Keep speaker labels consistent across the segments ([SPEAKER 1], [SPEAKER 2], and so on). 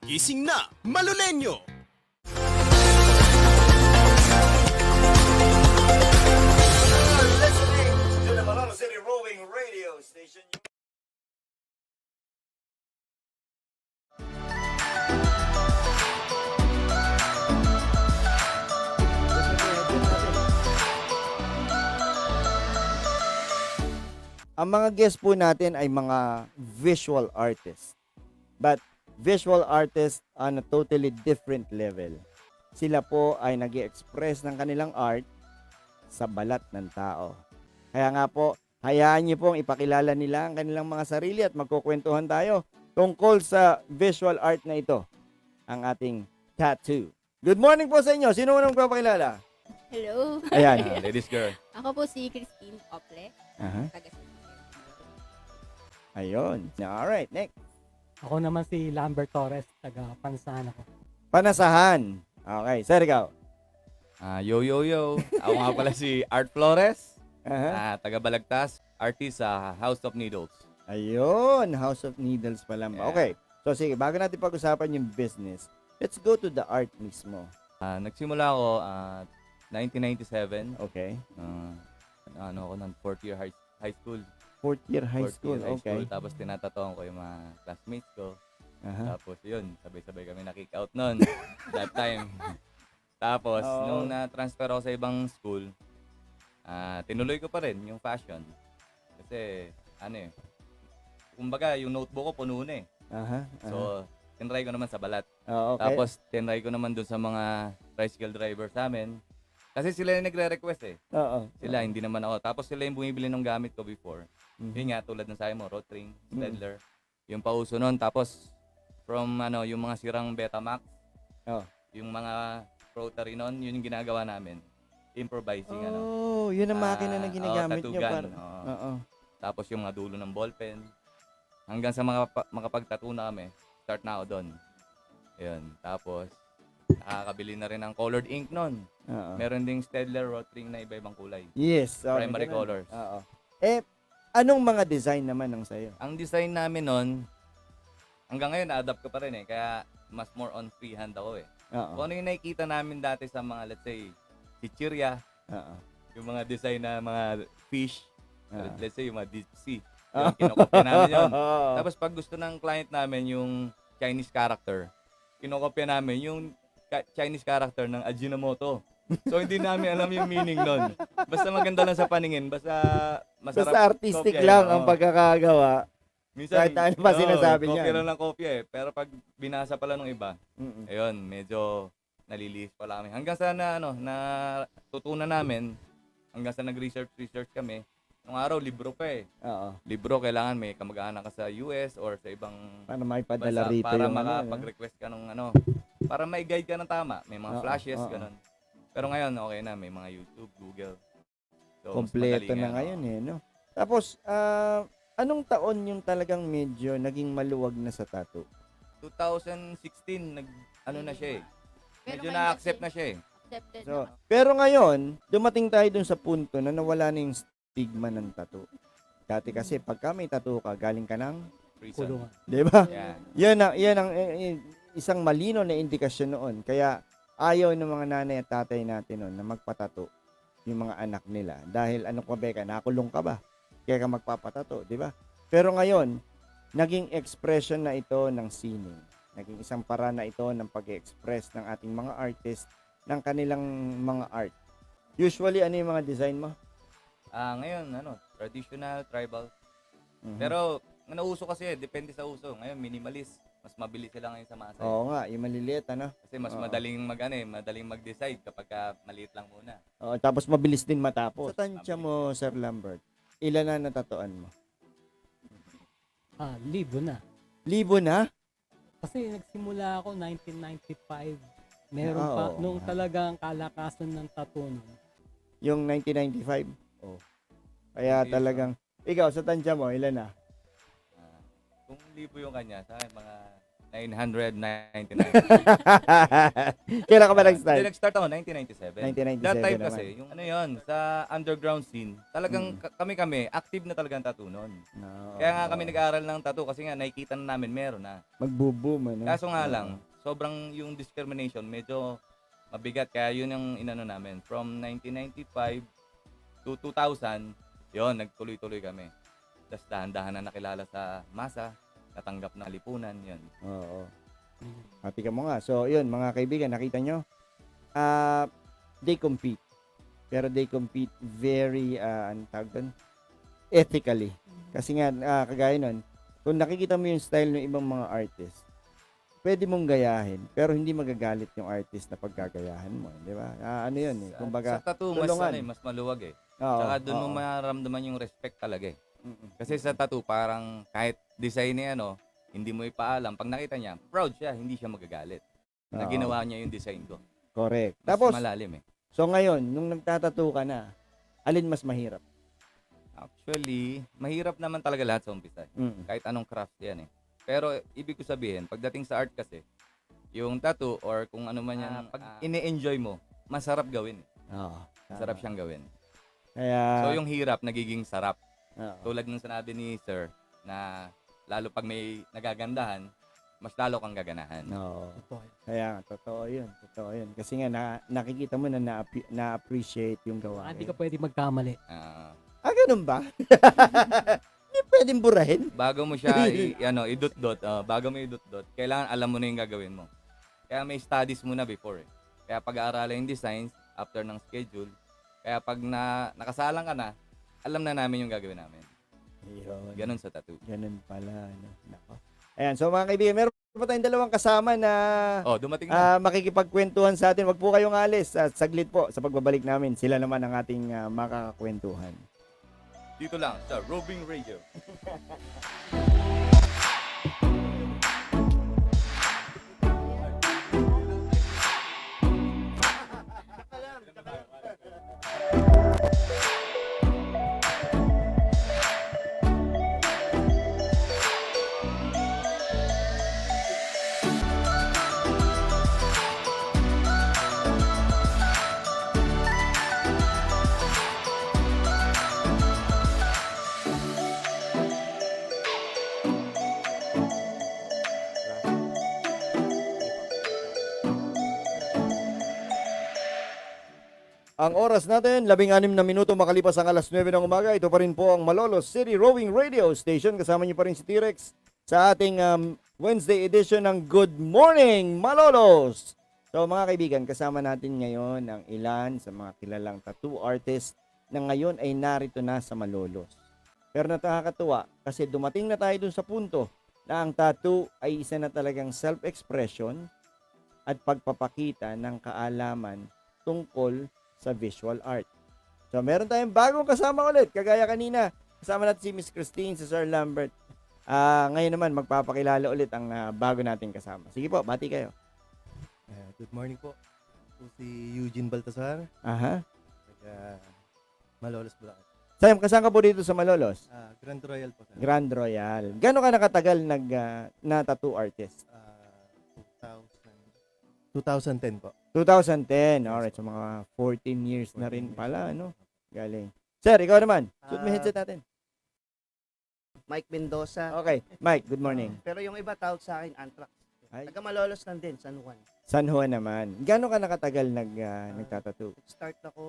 [SPEAKER 1] Gising na, Malulenyo!
[SPEAKER 2] Listening to the Malolo City Roving Radio Station.
[SPEAKER 3] Ang mga guest po natin ay mga visual artists. But visual artists on a totally different level. Sila po ay nag-express ng kanilang art sa balat ng tao. Kaya nga po, hayaan niyo pong ipakilala nila ang kanilang mga sarili at magkukwentuhan tayo tungkol sa visual art na ito, ang ating tattoo. Good morning po sa inyo. Sino unang magpapakilala?
[SPEAKER 4] Hello.
[SPEAKER 3] Ayan.
[SPEAKER 5] Ladies girl.
[SPEAKER 4] Ako po si Christine Ople,
[SPEAKER 3] Aha.
[SPEAKER 4] taga Cebu.
[SPEAKER 3] Ayun. Alright, next.
[SPEAKER 6] Ako naman si Lambert Torres, taga Pansan ako.
[SPEAKER 3] Panasahan. Okay, sir, ikaw.
[SPEAKER 5] Yo. Ako nga pala si Art Flores,
[SPEAKER 3] Aha.
[SPEAKER 5] taga Balagtas, artist sa House of Needles.
[SPEAKER 3] Ayun, House of Needles pa lang ba?
[SPEAKER 5] Yeah.
[SPEAKER 3] Okay. So sige, bago natin pag-usapan yung business, let's go to the art mismo.
[SPEAKER 5] Nagsimula ako 1997.
[SPEAKER 3] Okay.
[SPEAKER 5] Ako ng fourth year high school.
[SPEAKER 3] Fourth year high
[SPEAKER 5] Fourth
[SPEAKER 3] school.
[SPEAKER 5] year high
[SPEAKER 3] Okay.
[SPEAKER 5] school. Tapos tinatatuan ko yung mga classmates ko.
[SPEAKER 3] Aha.
[SPEAKER 5] Tapos yun, sabay-sabay kami na-kick out nun. That time. Tapos,
[SPEAKER 3] Oo.
[SPEAKER 5] nung na-transfer ako sa ibang school, tinuloy ko pa rin yung fashion. Kasi, kumbaga, yung notebook ko puno na eh.
[SPEAKER 3] Aha.
[SPEAKER 5] So, tinry ko naman sa balat.
[SPEAKER 3] okay.
[SPEAKER 5] Tapos, tinry ko naman dun sa mga tricycle driver sa amin. Kasi sila yung nagre-request eh.
[SPEAKER 3] Oo.
[SPEAKER 5] Sila, hindi naman ako. Tapos sila yung bumibili ng gamit ko before.
[SPEAKER 3] Mhm.
[SPEAKER 5] Yun nga, tulad ng sabi mo, Rotring, Stedler. Yung pauso nun. Tapos, from yung mga sirang Betamax,
[SPEAKER 3] Oh.
[SPEAKER 5] yung mga rotary nun, yun yung ginagawa namin. Improvising,
[SPEAKER 3] Oh, yun ang makina na ginagamit
[SPEAKER 5] tattoo
[SPEAKER 3] nyo.
[SPEAKER 5] gun,
[SPEAKER 3] Para.
[SPEAKER 5] oo.
[SPEAKER 3] Oo.
[SPEAKER 5] Tapos yung mga dulo ng ballpen. Hanggang sa makapag-tattoo na kami, start na ako doon. Ayun. Tapos, nakakabili na rin ng colored ink nun.
[SPEAKER 3] Oo.
[SPEAKER 5] Meron ding Stedler Rotring na iba-ibang kulay.
[SPEAKER 3] Yes. Oh,
[SPEAKER 5] Primary
[SPEAKER 3] ganun.
[SPEAKER 5] colors.
[SPEAKER 3] Oo. Anong mga design naman ng sayo?
[SPEAKER 5] Ang design namin nun, hanggang ngayon, na-adapt ko pa rin eh. Kaya, mas more on freehand ako eh.
[SPEAKER 3] Oo.
[SPEAKER 5] Kung ano yung nakikita namin dati sa mga, let's say, chichirya,
[SPEAKER 3] Oo.
[SPEAKER 5] yung mga design na mga fish,
[SPEAKER 3] Oo.
[SPEAKER 5] let's say, yung mga deep sea. Yung kinokopya namin yun.
[SPEAKER 3] Oo.
[SPEAKER 5] Tapos pag gusto ng client namin yung Chinese character, kinokopya namin yung Chinese character ng Ajinomoto. So hindi namin alam yung meaning nun. Basta maganda lang sa paningin, basta masarap.
[SPEAKER 3] Basta artistic
[SPEAKER 5] kopya,
[SPEAKER 3] lang
[SPEAKER 5] oo.
[SPEAKER 3] ang pagkakagawa.
[SPEAKER 5] Minsan,
[SPEAKER 3] kahit ano pa sinasabi
[SPEAKER 5] kopya
[SPEAKER 3] niyan.
[SPEAKER 5] lang ng kopya eh. Pero pag binasa pala ng iba,
[SPEAKER 3] Mm-mm.
[SPEAKER 5] ayun, medyo nalilihis pala kami. Hanggang sa na tutunan namin, hanggang sa nag-research kami, nung araw, libro pa eh.
[SPEAKER 3] Oo.
[SPEAKER 5] Libro, kailangan may kamag-anak ka sa US or sa ibang
[SPEAKER 3] Para maipadala
[SPEAKER 5] bansa
[SPEAKER 3] rito
[SPEAKER 5] para
[SPEAKER 3] yung
[SPEAKER 5] makapag-request ka ng para ma-guide ka ng tama. May mga
[SPEAKER 3] Oo,
[SPEAKER 5] flashes,
[SPEAKER 3] oo.
[SPEAKER 5] ganun. Pero ngayon, okay na. May mga YouTube, Google. So, mas
[SPEAKER 3] Kompleto
[SPEAKER 5] madali
[SPEAKER 3] na ngayon eh, no? Tapos, anong taon yung talagang medyo naging maluwag na sa tattoo?
[SPEAKER 5] 2016, na siya eh.
[SPEAKER 4] Pero
[SPEAKER 5] Medyo
[SPEAKER 4] may
[SPEAKER 5] na-accept
[SPEAKER 4] message.
[SPEAKER 5] na siya eh.
[SPEAKER 4] Accepted
[SPEAKER 3] So,
[SPEAKER 4] naman.
[SPEAKER 3] pero ngayon, dumating tayo dun sa punto na nawala na yung stigma ng tattoo. Dati kasi, pagka may tattoo ka, galing ka ng,
[SPEAKER 5] Prison.
[SPEAKER 6] Kulungan.
[SPEAKER 3] di ba?
[SPEAKER 5] Yeah.
[SPEAKER 3] Yan ang isang malino na indikasyon noon. Kaya, ayaw ng mga nanay at tatay natin noon na magpatato yung mga anak nila. Dahil ano ka beka, nakulong ka ba? Kaya ka magpapatato, di ba? Pero ngayon, naging expression na ito ng sining. Naging isang paraan na ito ng pag-express ng ating mga artist ng kanilang mga art. Usually, ano yung mga design mo?
[SPEAKER 5] Ngayon, traditional, tribal.
[SPEAKER 3] Mhm.
[SPEAKER 5] Pero, nauso kasi depende sa uso. Ngayon, minimalist. Mas mabilis sila ngayon sa masa.
[SPEAKER 3] Oo nga, yung maliliit, ano?
[SPEAKER 5] Kasi mas
[SPEAKER 3] Oo.
[SPEAKER 5] madaling madaling mag-decide kapag maliit lang muna.
[SPEAKER 3] Oo, tapos mabilis din matapos. Sa tansya mo, Sir Lambert, ilan na natatuan mo?
[SPEAKER 6] Libo na.
[SPEAKER 3] Libo na?
[SPEAKER 6] Kasi nagsimula ako 1995. Meron
[SPEAKER 3] Ah,
[SPEAKER 6] pa,
[SPEAKER 3] oo
[SPEAKER 6] nung
[SPEAKER 3] nga.
[SPEAKER 6] talagang kalakasan ng tattoo nun.
[SPEAKER 3] Yung 1995? Oh. Kaya
[SPEAKER 5] Hindi,
[SPEAKER 3] talagang, ikaw, sa tansya mo, ilan na?
[SPEAKER 5] Kung libo yung kanya, sa akin mga 999.
[SPEAKER 3] Kailan ka ba
[SPEAKER 5] Hindi,
[SPEAKER 3] nag-start?
[SPEAKER 5] nag-start ako 1997.
[SPEAKER 3] 1997
[SPEAKER 5] That time
[SPEAKER 3] naman.
[SPEAKER 5] kasi, yung ano yun, sa underground scene, talagang kami, active na talagang tattoo noon.
[SPEAKER 3] No,
[SPEAKER 5] Kaya nga kami nag-aaral ng tattoo kasi nga nakikita na namin meron na.
[SPEAKER 3] magbo-boom, ano?
[SPEAKER 5] Kaso nga lang, sobrang yung discrimination medyo mabigat. Kaya yun yung inano namin. From 1995 to 2000, yun, nagtuloy-tuloy kami. Tapos dahan-dahan na nakilala sa masa, natanggap na lipunan, yun.
[SPEAKER 3] Oo. Happy ka mo nga. So, yun, mga kaibigan, nakita nyo? They compete. Pero they compete very, anong tawag doon? Ethically. Kasi nga, kagaya nun, kung nakikita mo yung style ng ibang mga artist, pwede mong gayahin, pero hindi magagalit yung artist na pagkagayahan mo. Di ba? Ano yun eh. Kumbaga,
[SPEAKER 5] Sa tattoo,
[SPEAKER 3] tulungan.
[SPEAKER 5] mas maluwag eh.
[SPEAKER 3] oo,
[SPEAKER 5] Tsaka doon mo
[SPEAKER 3] oo.
[SPEAKER 5] maramdaman yung respect talaga eh.
[SPEAKER 3] Mm-mm.
[SPEAKER 5] Kasi sa tattoo, parang kahit design niya, hindi mo ipaalam. Pag nakita niya, proud siya, hindi siya magagalit. Na
[SPEAKER 3] Oo.
[SPEAKER 5] ginawa niya yung design ko.
[SPEAKER 3] Correct.
[SPEAKER 5] Mas
[SPEAKER 3] Tapos,
[SPEAKER 5] malalim eh.
[SPEAKER 3] so ngayon, nung nagtatattoo ka na, alin mas mahirap?
[SPEAKER 5] Actually, mahirap naman talaga lahat sa umpisa.
[SPEAKER 3] Mm.
[SPEAKER 5] Kahit anong craft yan eh. Pero ibig ko sabihin, pagdating sa art kasi, yung tattoo or kung ano man yan, pag ine-enjoy mo, masarap gawin eh.
[SPEAKER 3] Oo.
[SPEAKER 5] Masarap siyang gawin.
[SPEAKER 3] Kaya,
[SPEAKER 5] So yung hirap, nagiging sarap.
[SPEAKER 3] oo.
[SPEAKER 5] Tulad ng sinabi ni Sir, na lalo pag may nagagandahan, mas lalo kang gaganahan.
[SPEAKER 3] Oo.
[SPEAKER 6] Ito,
[SPEAKER 3] Kaya nga, totoo yun. Totoo yun. Kasi nga, nakikita mo na na-appreciate yung gawa.
[SPEAKER 6] hindi ka pwede magkamali.
[SPEAKER 3] Ganun ba? Hindi pwedeng burahin.
[SPEAKER 5] Bago mo siya idot-dot, bago mo idot-dot, kailangan alam mo na yung gagawin mo. Kaya may studies muna before eh. Kaya pag-aaralan yung designs after ng schedule. Kaya pag nakasalang ka na, alam na namin yung gagawin namin.
[SPEAKER 3] Yun.
[SPEAKER 5] Ganun sa tattoo.
[SPEAKER 3] Ganun pala. No? Nako. Ayan, so mga kaibigan, meron pa tayong dalawang kasama na
[SPEAKER 5] Oh, dumating na.
[SPEAKER 3] makikipagkwentuhan sa atin. Wag po kayong alis. At saglit po sa pagbabalik namin. Sila naman ang ating makakakwentuhan.
[SPEAKER 5] Dito lang sa Roving Radio.
[SPEAKER 3] Ang oras natin, 16 na minuto makalipas ang alas 9 ng umaga. Ito pa rin po ang Malolos City Rowing Radio Station. Kasama niyo pa rin si T-Rex sa ating Wednesday edition ng Good Morning Malolos. So mga kaibigan, kasama natin ngayon ang ilan sa mga kilalang tattoo artist na ngayon ay narito na sa Malolos. Pero nakakatuwa kasi dumating na tayo dun sa punto na ang tattoo ay isa na talagang self-expression at pagpapakita ng kaalaman tungkol sa visual art. So, meron tayong bagong kasama ulit. Kagaya kanina, kasama natin si Miss Christine, si Sir Lambert. Ngayon naman, magpapakilala ulit ang bago nating kasama. Sige po, bati kayo.
[SPEAKER 7] Good morning po. Po si Eugene Baltasar,
[SPEAKER 3] Aha.
[SPEAKER 7] taga Malolos, Bulacan.
[SPEAKER 3] Sam, kasama ka po dito sa Malolos?
[SPEAKER 7] Grand Royal po, sir.
[SPEAKER 3] Grand Royal. Gano'n ka nakatagal na tattoo artist?
[SPEAKER 7] 2010 po.
[SPEAKER 3] 2010. Alright, so mga 14 years na rin pala, ano? Galing. Sir, ikaw naman. Suot mo yung headset natin.
[SPEAKER 8] Mike Mendoza.
[SPEAKER 3] Okay. Mike, good morning.
[SPEAKER 8] Pero yung iba tawag sa akin, Antrax.
[SPEAKER 3] Ay.
[SPEAKER 8] Taga Malolos lang din, San Juan.
[SPEAKER 3] San Juan naman. Gano'n ka nakatagal nagtatattoo?
[SPEAKER 8] Start ako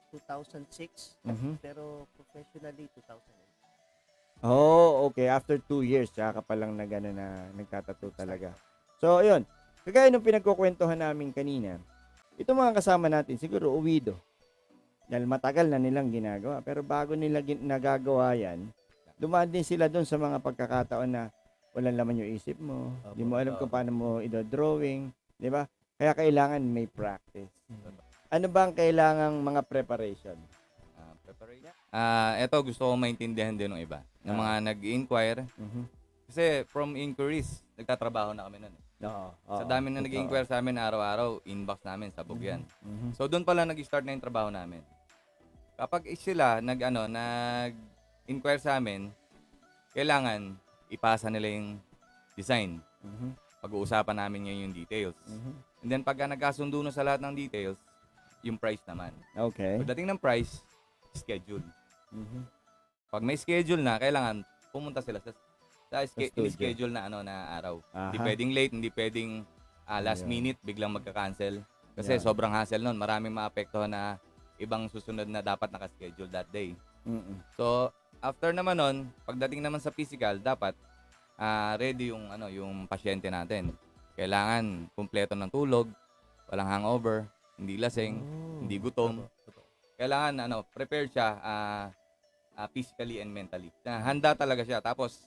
[SPEAKER 8] 2006,
[SPEAKER 3] Mhm.
[SPEAKER 8] pero professionally 2008.
[SPEAKER 3] Oh, okay. After 2 years, tsaka ka palang nagtatattoo talaga. So, ayun. Kagaya nung pinagkukwentuhan namin kanina, itong mga kasama natin, siguro uwido. Dahil matagal na nilang ginagawa. Pero bago nila nagagawa yan, dumaan din sila doon sa mga pagkakataon na walang laman yung isip mo. Di mo alam kung paano mo i-drawing. Di ba? Kaya kailangan may practice. Ano ba ang kailangang mga preparation?
[SPEAKER 5] Preparation. Ito gusto ko maintindihan din ng iba. Ng mga nag-inquire.
[SPEAKER 3] Mhm.
[SPEAKER 5] Kasi from inquiries, nagtatrabaho na kami nun.
[SPEAKER 3] Oo.
[SPEAKER 5] Sa dami na nag-inquire sa amin araw-araw, inbox namin, sabog yan.
[SPEAKER 3] Mhm.
[SPEAKER 5] So doon pala nag-start na yung trabaho namin. Kapag sila nag-inquire sa amin, kailangan ipasa nila yung design.
[SPEAKER 3] Mhm.
[SPEAKER 5] pag-uusapan namin ngayon yung details.
[SPEAKER 3] Mhm.
[SPEAKER 5] And then pagka nagkasundo na sa lahat ng details, yung price naman.
[SPEAKER 3] Okay.
[SPEAKER 5] Pagdating ng price, schedule.
[SPEAKER 3] Mhm.
[SPEAKER 5] Pag may schedule na, kailangan pumunta sila sa
[SPEAKER 3] studio.
[SPEAKER 5] schedule na na araw. Hindi
[SPEAKER 3] Aha.
[SPEAKER 5] pwedeng late, hindi pwedeng last
[SPEAKER 3] Ayun.
[SPEAKER 5] minute biglang magka-cancel. Kasi
[SPEAKER 3] Yeah.
[SPEAKER 5] sobrang hassle nun. Maraming maapektuhan na ibang susunod na dapat naka-schedule that day.
[SPEAKER 3] Mm-mm.
[SPEAKER 5] So, after naman nun, pagdating naman sa physical, dapat ready yung pasyente natin. Kailangan kumpleto ng tulog, walang hangover, hindi lasing, hindi gutom. Kailangan prepared siya physically and mentally. Na handa talaga siya. Tapos,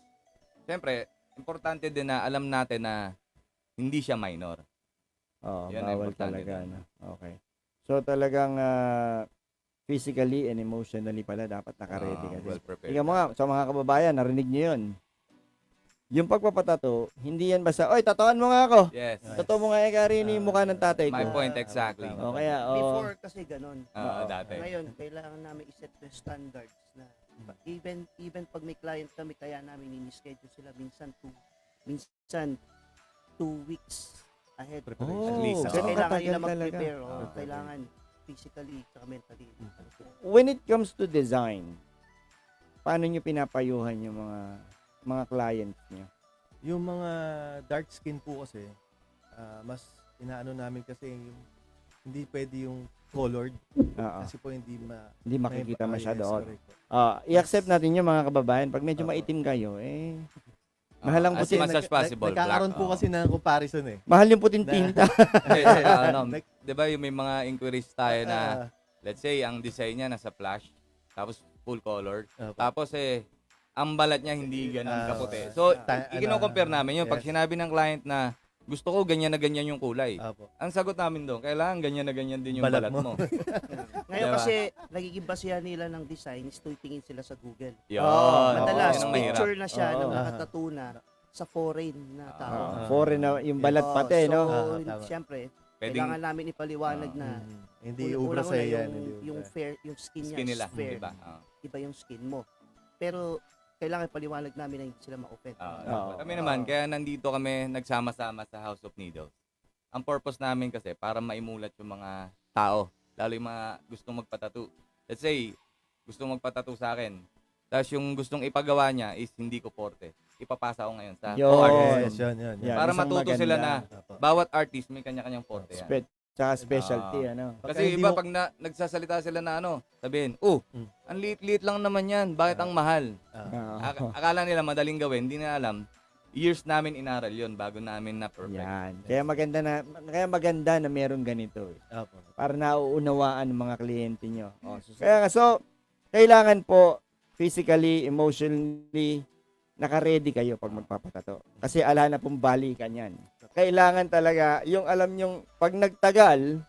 [SPEAKER 5] siyempre, importante din na alam natin na hindi siya minor.
[SPEAKER 3] Oo,
[SPEAKER 5] Yan ang
[SPEAKER 3] bawal
[SPEAKER 5] importante
[SPEAKER 3] talaga.
[SPEAKER 5] doon.
[SPEAKER 3] No? Okay. So talagang physically and emotionally pala dapat naka-ready ka.
[SPEAKER 5] Well prepared.
[SPEAKER 3] Tingnan mo nga, sa mga kababayan, narinig niyo yun. Yung pagpapatato, hindi yan basta, oy, tatuan mo nga ako.
[SPEAKER 5] Yes.
[SPEAKER 3] Tatuan mo nga Karin yung mukha ng tatay ko.
[SPEAKER 5] My point exactly.
[SPEAKER 3] O kaya,
[SPEAKER 8] Before kasi ganun.
[SPEAKER 5] Dati.
[SPEAKER 8] Ngayon, kailangan namin iset the standards na even pag may client kami, kaya namin ini-schedule sila minsan 2 weeks ahead.
[SPEAKER 5] At least,
[SPEAKER 8] Kasi
[SPEAKER 3] ganun
[SPEAKER 8] kailangan
[SPEAKER 3] katagal
[SPEAKER 8] nila
[SPEAKER 3] talaga.
[SPEAKER 8] mag-prepare. Kailangan physically at mentally.
[SPEAKER 3] When it comes to design, paano nyo pinapayuhan yung mga clients nyo?
[SPEAKER 7] Yung mga dark skin po kasi, mas inaano namin kasi yung hindi pwede yung colored
[SPEAKER 3] Oo.
[SPEAKER 7] kasi po hindi
[SPEAKER 3] Hindi makikita masyado.
[SPEAKER 7] Yes,
[SPEAKER 3] Oh.
[SPEAKER 7] correct po.
[SPEAKER 3] I-accept natin yung mga kababayan. Pag medyo
[SPEAKER 7] Oo.
[SPEAKER 3] maitim kayo, mahal ang
[SPEAKER 5] As
[SPEAKER 3] puti.
[SPEAKER 5] much as possible.
[SPEAKER 7] Nagkakaroon
[SPEAKER 5] black.
[SPEAKER 7] po kasi ng comparison eh.
[SPEAKER 3] Mahal yung puting tinta.
[SPEAKER 5] Di ba yung may mga inquiries tayo na, let's say, ang design niya nasa flash, tapos full color, tapos ang balat niya hindi ganun kaputi. So, i-compare namin yun. Pag
[SPEAKER 7] yes.
[SPEAKER 5] sinabi ng client na, gusto ko ganyan na ganyan yung kulay.
[SPEAKER 7] Apo.
[SPEAKER 5] Ang sagot namin doon, kailangan ganyan na ganyan din yung balat
[SPEAKER 7] Balat mo.
[SPEAKER 5] mo.
[SPEAKER 8] Ngayon
[SPEAKER 5] Diba?
[SPEAKER 8] kasi nagiging basihan nila ng design is tumitingin sila sa Google.
[SPEAKER 5] Yun.
[SPEAKER 8] Madalas
[SPEAKER 5] Yun ang mahirap.
[SPEAKER 8] picture na siya ng
[SPEAKER 3] Oo.
[SPEAKER 8] nakatattoo na sa foreign na tao.
[SPEAKER 3] Foreign na yung balat pati,
[SPEAKER 8] So,
[SPEAKER 3] no?
[SPEAKER 7] tama.
[SPEAKER 8] siyempre,
[SPEAKER 5] Pwedeng
[SPEAKER 8] kailangan namin ipaliwanag na
[SPEAKER 7] Hindi ubra sa yan.
[SPEAKER 8] yung fair, yung skin niya
[SPEAKER 5] skin nila,
[SPEAKER 8] is fair.
[SPEAKER 5] diba?
[SPEAKER 8] Iba yung skin mo. Pero kailangan ipaliwanag namin na hindi sila ma-offend.
[SPEAKER 3] Oo.
[SPEAKER 5] Kami naman, kaya nandito kami nagsama-sama sa House of Needles. Ang purpose namin kasi, para maimulat yung mga tao, lalo yung mga gustong magpatattoo. Let's say, gustong magpatattoo sa akin, tapos yung gustong ipagawa niya is hindi ko porte. Ipapasa ko ngayon sa
[SPEAKER 3] Yun.
[SPEAKER 5] co-artist.
[SPEAKER 7] Yes, yun.
[SPEAKER 3] Yan,
[SPEAKER 5] Para
[SPEAKER 3] isang
[SPEAKER 5] matuto
[SPEAKER 3] maganda.
[SPEAKER 5] sila na
[SPEAKER 7] Apo.
[SPEAKER 5] bawat artist may kanya-kanyang porte yan.
[SPEAKER 3] Tsaka specialty, ano?
[SPEAKER 7] Pagka
[SPEAKER 5] Kasi
[SPEAKER 7] hindi
[SPEAKER 5] iba
[SPEAKER 7] mo-
[SPEAKER 5] pag nagsasalita sila na sabihin, ang liit-liit lang naman yan, bakit ang mahal? Akala nila madaling gawin, hindi na alam. Years namin inaral yon bago namin na perfect.
[SPEAKER 3] Yan. Kaya maganda na meron ganito.
[SPEAKER 7] Apo.
[SPEAKER 3] Para nauunawaan ng mga kliyente nyo. Kaya nga, so, kailangan po physically, emotionally, naka-ready kayo pag magpapatato. Kasi ala na pong balikan yan. Kailangan talaga, yung alam nyong, pag nagtagal,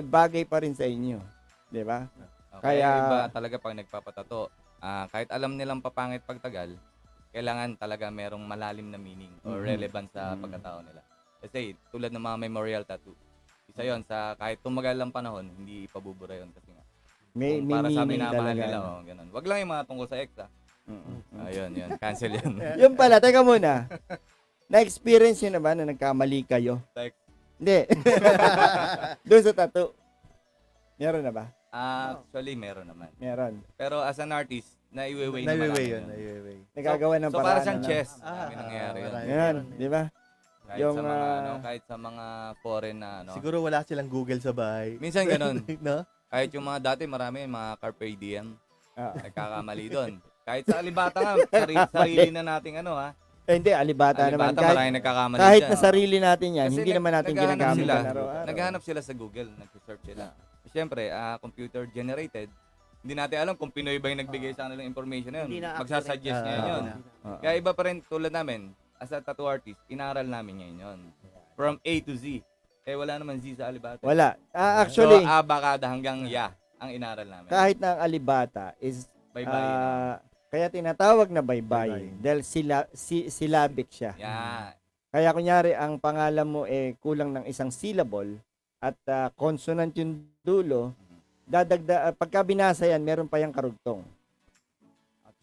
[SPEAKER 3] bagay pa rin sa inyo. Di ba?
[SPEAKER 5] Kaya
[SPEAKER 3] Kaya-
[SPEAKER 5] iba talaga pag nagpapatato, kahit alam nilang papangit pagtagal, kailangan talaga merong malalim na meaning or
[SPEAKER 3] Mhm.
[SPEAKER 5] relevant sa pagkatao nila. Kasi tulad ng mga memorial tattoo, isa yon sa kahit tumagal ang panahon, hindi ipabubura yon kasi nga.
[SPEAKER 3] May
[SPEAKER 5] Kung para sa
[SPEAKER 3] meaning
[SPEAKER 5] minamahal
[SPEAKER 3] talaga.
[SPEAKER 5] nila, ganun. Wag lang yung mga tungkol sa ex, Ayun, yun. Cancel yun.
[SPEAKER 3] Yung pala, teka muna. Na-experience nyo na ba na nagkamali kayo?
[SPEAKER 5] Like,
[SPEAKER 3] Hindi. Doon sa tattoo. Meron na ba?
[SPEAKER 5] actually, meron naman.
[SPEAKER 3] Meron.
[SPEAKER 5] Pero as an artist, naiweweigh naman
[SPEAKER 7] Naiweweigh
[SPEAKER 5] namin
[SPEAKER 7] yun.
[SPEAKER 5] yun.
[SPEAKER 7] Naiweweigh.
[SPEAKER 3] Nagagawa ng
[SPEAKER 5] So,
[SPEAKER 3] paraan.
[SPEAKER 5] para siyang
[SPEAKER 3] ano?
[SPEAKER 5] chess. Sabi nangyayari yun.
[SPEAKER 7] marami.
[SPEAKER 3] Yan, di ba?
[SPEAKER 5] Kahit
[SPEAKER 3] Yung,
[SPEAKER 5] sa mga,
[SPEAKER 3] ah,
[SPEAKER 5] kahit sa mga foreign na,
[SPEAKER 7] Siguro wala silang Google sa bahay.
[SPEAKER 5] Minsan ganun.
[SPEAKER 7] No?
[SPEAKER 5] Kahit yung mga dati, marami, mga carpe diem,
[SPEAKER 3] Ah.
[SPEAKER 5] nagkakamali doon. Kahit sa alibata nga, sarili na nating
[SPEAKER 3] Hindi, alibata naman.
[SPEAKER 5] alibata, maraming nagkakamali
[SPEAKER 3] Kahit
[SPEAKER 5] dyan.
[SPEAKER 3] na sarili natin yan,
[SPEAKER 5] Kasi
[SPEAKER 3] hindi naman natin
[SPEAKER 5] naghahanap
[SPEAKER 3] ginagamit
[SPEAKER 5] sila.
[SPEAKER 3] yan araw-araw.
[SPEAKER 5] Naghahanap sila sa Google, nag-search sila. Siyempre, computer generated, hindi natin alam kung Pinoy ba yung nagbigay sa kanilang information na
[SPEAKER 8] Hindi
[SPEAKER 5] yun.
[SPEAKER 8] na
[SPEAKER 5] Magsasuggest
[SPEAKER 7] accurate.
[SPEAKER 5] ngayon yun.
[SPEAKER 3] Ah.
[SPEAKER 5] Kaya iba pa rin tulad namin, as a tattoo artist, inaral namin ngayon yun. From A to Z. Wala naman Z sa alibata.
[SPEAKER 3] Wala. Actually,
[SPEAKER 5] So, bakada hanggang ya ang inaral namin.
[SPEAKER 3] kahit na ang alibata is,
[SPEAKER 5] Bye-bye.
[SPEAKER 3] kaya tinatawag na bye-bye
[SPEAKER 7] Bye-bye.
[SPEAKER 3] dahil syllabic siya.
[SPEAKER 5] Yeah.
[SPEAKER 3] Kaya kunyari, ang pangalan mo kulang ng isang syllable at consonant yung dulo, pagka binasa yan, meron pa yung karugtong.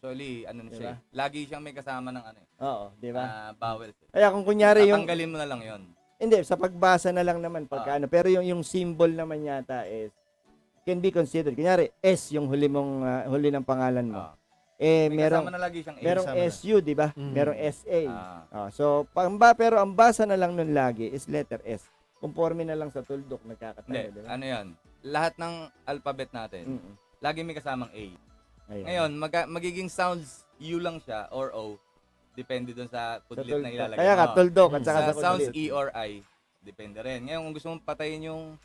[SPEAKER 5] Actually, ano na
[SPEAKER 3] Diba?
[SPEAKER 5] siya. Lagi siyang may kasama ng ano eh.
[SPEAKER 3] Oo, di ba?
[SPEAKER 5] Vowels.
[SPEAKER 3] Kaya kung kunyari yung
[SPEAKER 5] Tatanggalin mo na lang yon.
[SPEAKER 3] hindi sa pagbasa na lang naman pagka ano, pero yung symbol naman yata is can be considered. Kunyari S yung huli huli ng pangalan mo.
[SPEAKER 5] May
[SPEAKER 3] Merong
[SPEAKER 5] kasama na lagi siyang A.
[SPEAKER 3] merong
[SPEAKER 7] kasama na.
[SPEAKER 3] SU, di ba?
[SPEAKER 7] Mm.
[SPEAKER 3] Merong SA.
[SPEAKER 5] Ah.
[SPEAKER 3] So pero ang basa na lang nun lagi is letter S. Conforme na lang sa tuldok nagkakatayo,
[SPEAKER 5] Hindi,
[SPEAKER 3] di ba?
[SPEAKER 5] ano yan. Lahat ng alphabet natin,
[SPEAKER 3] Mm-mm.
[SPEAKER 5] lagi may kasamang A.
[SPEAKER 3] Ayun.
[SPEAKER 5] Ngayon, magiging sounds U lang siya or O. Depende dun sa
[SPEAKER 3] Sa
[SPEAKER 5] kudlit
[SPEAKER 3] tuldok.
[SPEAKER 5] na ilalagay
[SPEAKER 3] Kaya ka
[SPEAKER 5] mo.
[SPEAKER 3] tuldok at saka
[SPEAKER 5] Sa
[SPEAKER 3] sa
[SPEAKER 5] sounds
[SPEAKER 3] kudlit.
[SPEAKER 5] E or I, depende rin. Ngayon, kung gusto mong patayin yung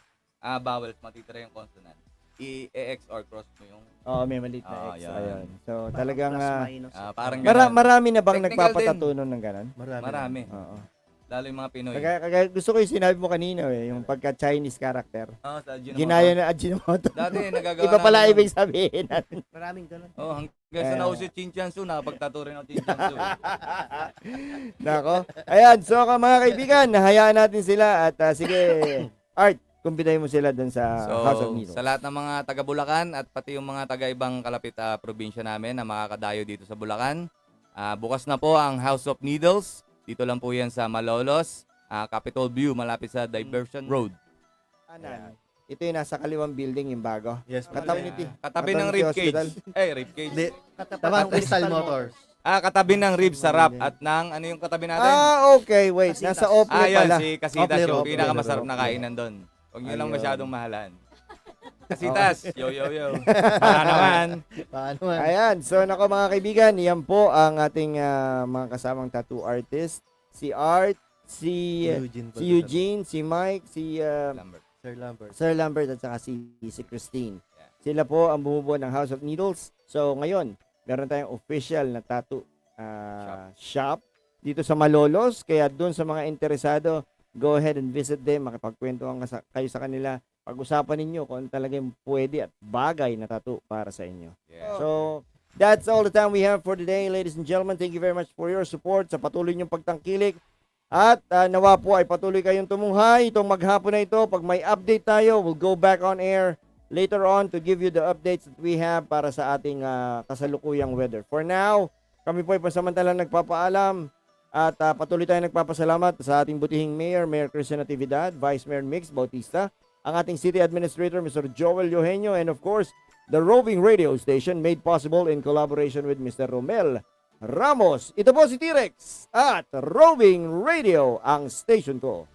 [SPEAKER 5] vowels, matitira yung consonant. E, X or cross mo yung
[SPEAKER 3] Oo, may maliit na
[SPEAKER 5] Ah,
[SPEAKER 3] X.
[SPEAKER 5] yan.
[SPEAKER 3] Ayun. So talagang
[SPEAKER 8] Plus, minus.
[SPEAKER 5] parang ganun.
[SPEAKER 3] marami na bang
[SPEAKER 5] Technical
[SPEAKER 3] nagpapatatunon ng ganun?
[SPEAKER 7] Marami.
[SPEAKER 5] Marami.
[SPEAKER 3] Oo.
[SPEAKER 5] Lalo yung mga Pinoy.
[SPEAKER 3] Kaya gusto ko yung sinabi mo kanina yung pagka Chinese character.
[SPEAKER 5] Sa Ajinomoto.
[SPEAKER 3] Ginaya na Ajinomoto.
[SPEAKER 5] Dati, nagagawa
[SPEAKER 3] Iba pala
[SPEAKER 5] namin
[SPEAKER 3] ibig sabihin natin.
[SPEAKER 8] Maraming ganun.
[SPEAKER 5] hanggang sa nauso Chinchansu, nakapagtato rin ng Chinchansu.
[SPEAKER 3] Nako. Ayan, so mga kaibigan, nahayaan natin sila at sige, Art, kumpidahin mo sila dun sa House of
[SPEAKER 5] So,
[SPEAKER 3] Needles.
[SPEAKER 5] sa lahat ng mga taga Bulacan at pati yung mga taga ibang kalapit probinsya namin na makakadayo dito sa Bulacan, bukas na po ang House of Needles. Dito lang po yan sa Malolos, Capitol View, malapit sa Diversion Road.
[SPEAKER 3] Anan. Ito yung nasa kaliwang building, yung bago.
[SPEAKER 7] Yes.
[SPEAKER 3] Katabi ni T.
[SPEAKER 5] Katabi ng
[SPEAKER 3] Katabi
[SPEAKER 5] rib
[SPEAKER 3] sa hospital.
[SPEAKER 5] cage. Ribcage.
[SPEAKER 7] Hindi.
[SPEAKER 8] Katapat
[SPEAKER 7] Tama,
[SPEAKER 8] ng
[SPEAKER 7] Crystal Motors.
[SPEAKER 5] Katabi ng rib sa rap at ng, ano yung katabi natin?
[SPEAKER 3] Okay, wait.
[SPEAKER 8] Casitas.
[SPEAKER 3] Nasa Ople
[SPEAKER 5] Yan,
[SPEAKER 3] pala.
[SPEAKER 5] si Casitas,
[SPEAKER 7] Ople,
[SPEAKER 5] yung
[SPEAKER 7] Ople,
[SPEAKER 5] pinakamasarap
[SPEAKER 3] Ople.
[SPEAKER 5] na kainan doon. Huwag nyo lang
[SPEAKER 3] Ayun.
[SPEAKER 5] masyadong mahalan. Casitas, yo. Para naman.
[SPEAKER 7] Paano man?
[SPEAKER 3] Ayan, so nako mga kaibigan, yan po ang ating mga kasamang tattoo artist. Si Art, si Eugene, si Mike, si
[SPEAKER 5] Lambert.
[SPEAKER 7] Sir Lambert.
[SPEAKER 3] Sir Lambert at saka si Christine. Sila po ang bumubuo ng House of Needles. So ngayon, meron tayong official na tattoo shop dito sa Malolos. Kaya doon sa mga interesado, go ahead and visit them. Makipagkwentuhan kayo sa kanila. Pag-usapan ninyo kung ano talagang pwede at bagay na tattoo para sa inyo.
[SPEAKER 5] Yeah.
[SPEAKER 3] So, that's all the time we have for today, ladies and gentlemen. Thank you very much for your support sa patuloy niyong pagtangkilik. At nawa po ay patuloy kayong tumunghay itong maghapon na ito. Pag may update tayo, we'll go back on air later on to give you the updates that we have para sa ating kasalukuyang weather. For now, kami po ay pasamantalang nagpapaalam at patuloy tayong nagpapasalamat sa ating butihing Mayor Christian Natividad, Vice Mayor Mix Bautista, ang ating City Administrator, Mr. Joel Eugenio, and of course, the Roving Radio Station made possible in collaboration with Mr. Romel Ramos. Ito po si T-Rex at Roving Radio, ang station ko.